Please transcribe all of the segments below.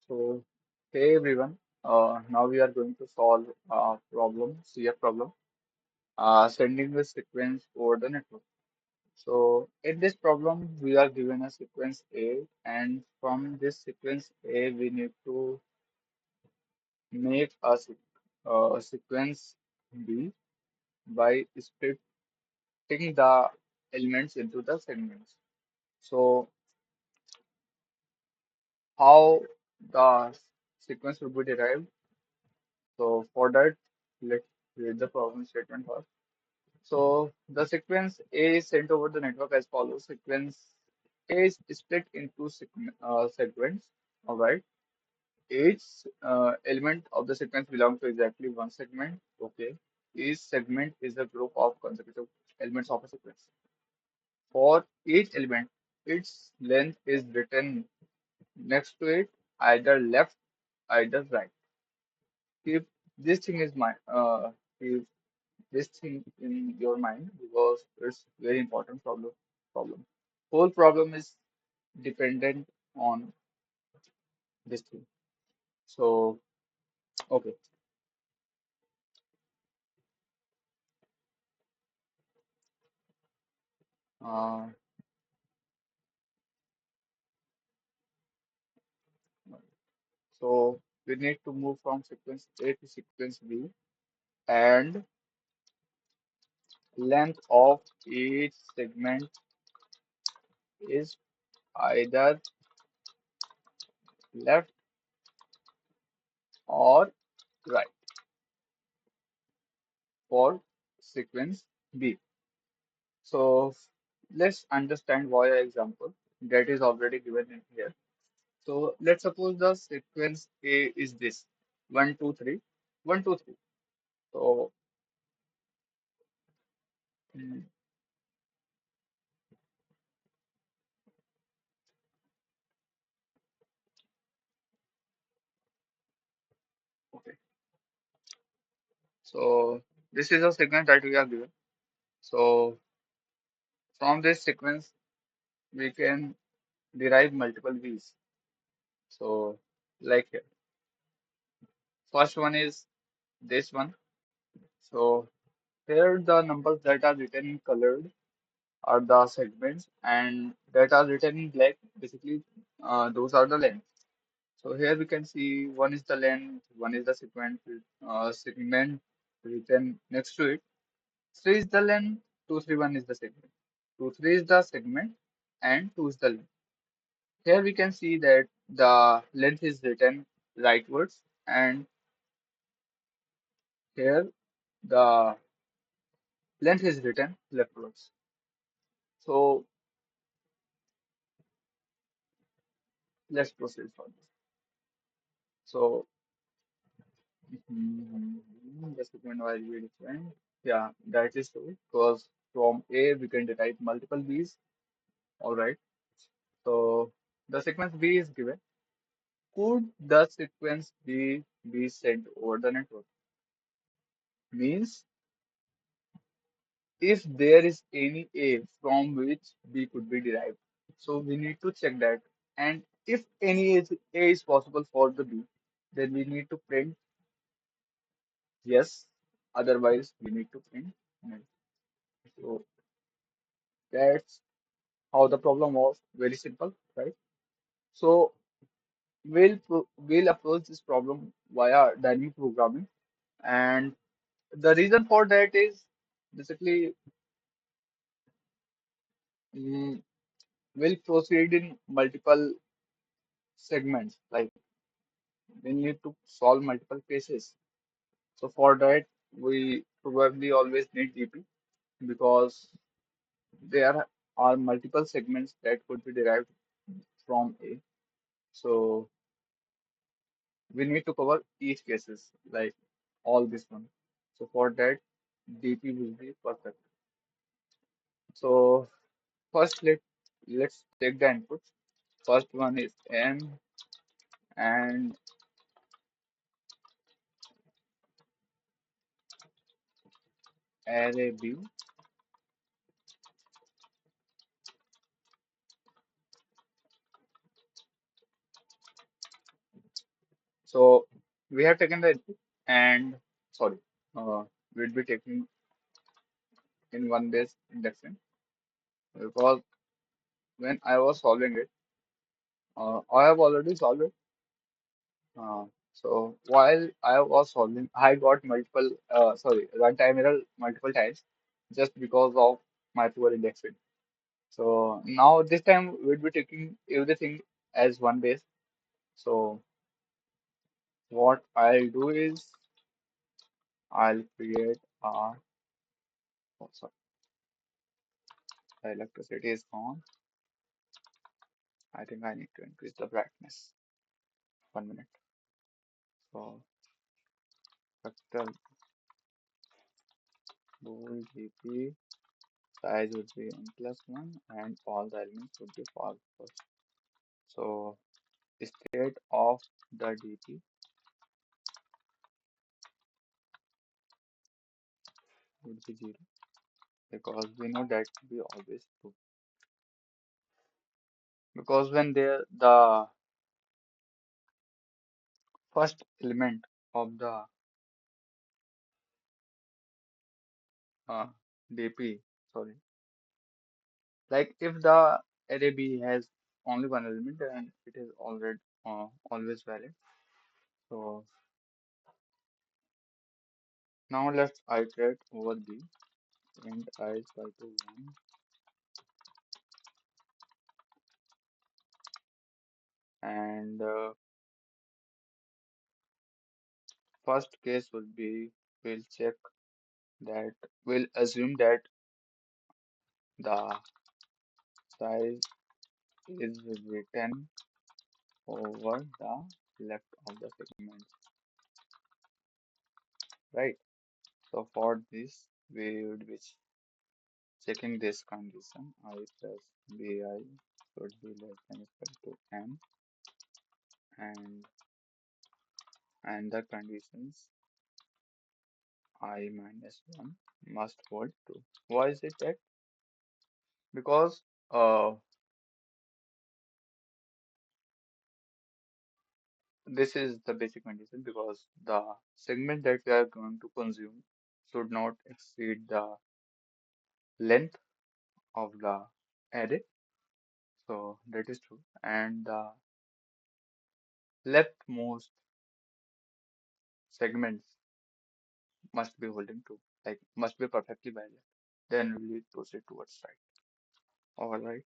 So, hey everyone, now we are going to solve a problem, CF problem, sending a sequence over the network. So, in this problem, we are given a sequence A, and from this sequence A, we need to make a sequence B by splitting the elements into the segments. So, how the sequence will be derived? So, for that, let's read the problem statement first. So the sequence A is sent over the network as follows. Sequence A is split into segments. All right. Each element of the sequence belongs to exactly one segment. Okay. Each segment is a group of consecutive elements of a sequence. For each element, its length is written next to it, either left, either right. Keep this thing is my keep this thing in your mind because it's very important problem. Whole problem is dependent on this thing. So okay. Uh, so we need to move from sequence A to sequence B, and length of each segment is either left or right for sequence B. So let's understand via example that is already given in here. So let's suppose the sequence A is this 1, 2, 3, 1, 2, 3. So mm, okay. So this is a sequence that we are given. So from this sequence we can derive multiple v's. So like here, first one is this one. So here the numbers that are written in colored are the segments, and that are written in black basically those are the lengths. So here we can see one is the length, one is the segment written next to it. 3 is the length, 2, 3, 1 is the segment. 2, 3 is the segment, and 2 is the length. Here we can see that the length is written rightwards, and here the length is written leftwards. So let's proceed for this. So the segment will be different. Yeah, that is true because from A we can derive multiple B's. All right. So the sequence B is given. Could the sequence B be sent over the network? Means if there is any A from which B could be derived. So we need to check that. And if any A is possible for the B, then we need to print yes. Otherwise, we need to print no. So that's how the problem was. Very simple, right? So we'll approach this problem via dynamic programming, and the reason for that is basically mm, we'll proceed in multiple segments. Like we need to solve multiple cases. So for that, we probably always need DP because there are multiple segments that could be derived from A. So we need to cover each cases, like all this one. So for that, DP will be perfect. So first let's take the inputs. First one is M and array B. So we have taken the input and sorry, we'll be taking in one base indexing because when I was solving it, I have already solved it. So while I was solving, I got runtime error multiple times just because of my poor indexing. So now this time we'll be taking everything as one base. So what I'll do is I'll create a oh, sorry, the electricity is on. I think I need to increase the brightness. 1 minute. So vector bool dp size would be n plus 1 and all the elements would be false first. So state of the dp would be 0 because we know that we always true. Because when the first element of the uh, dp, sorry, like if the array B has only one element, then it is already always valid. So now let's iterate over B and I is equal to 1 and first case would be we'll check that we'll assume that the size is written over the left of the segment, right? So for this we would be checking this condition I plus bi should be less than equal to m and the conditions I minus 1 must hold true. Why is it that? Because this is the basic condition because the segment that we are going to consume should not exceed the length of the array. So that is true. And the leftmost segments must be holding true, like must be perfectly valid. Then we will proceed towards right. All right.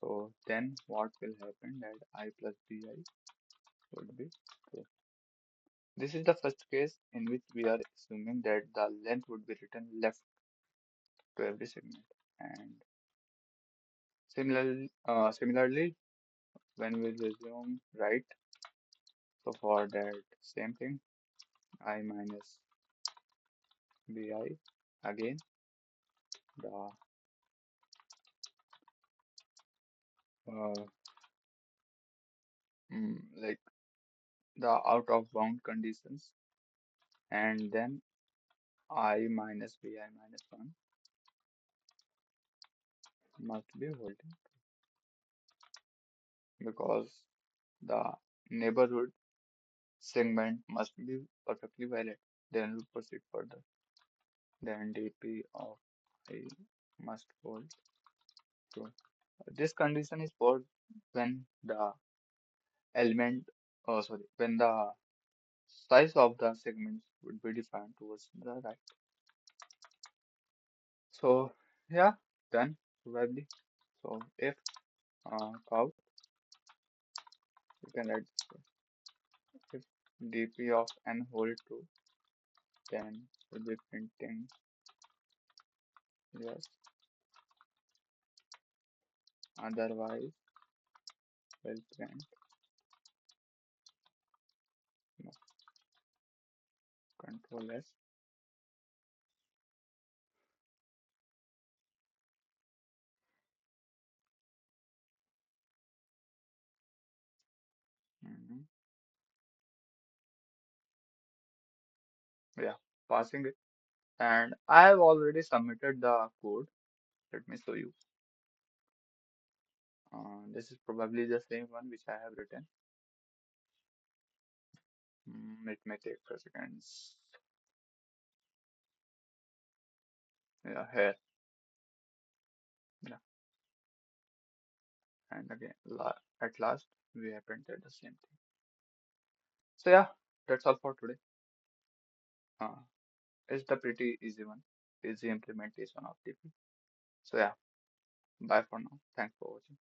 So then what will happen that I plus bi would be true. This is the first case in which we are assuming that the length would be written left to every segment. And similarly, when we resume right, so for that same thing, I minus bi again the uh, like the out of bound conditions, and then I minus bi minus 1 must be holding because the neighborhood segment must be perfectly valid. Then we proceed further. Then dp of I must hold true. This condition is for when the element, when the size of the segments would be defined towards the right. So yeah, done probably. So if count, you can write this way. If dp of n hold true, then we'll be printing yes. Otherwise, we'll print no, control s. Mhm. Yeah, passing it. And I have already submitted the code. Let me show you. This is probably the same one which I have written. It may take few seconds. Yeah, here. Yeah, and again, at last, we have printed the same thing. So yeah, that's all for today. Uh, it's the pretty easy one, easy implementation of TP. So yeah, bye for now. Thanks for watching.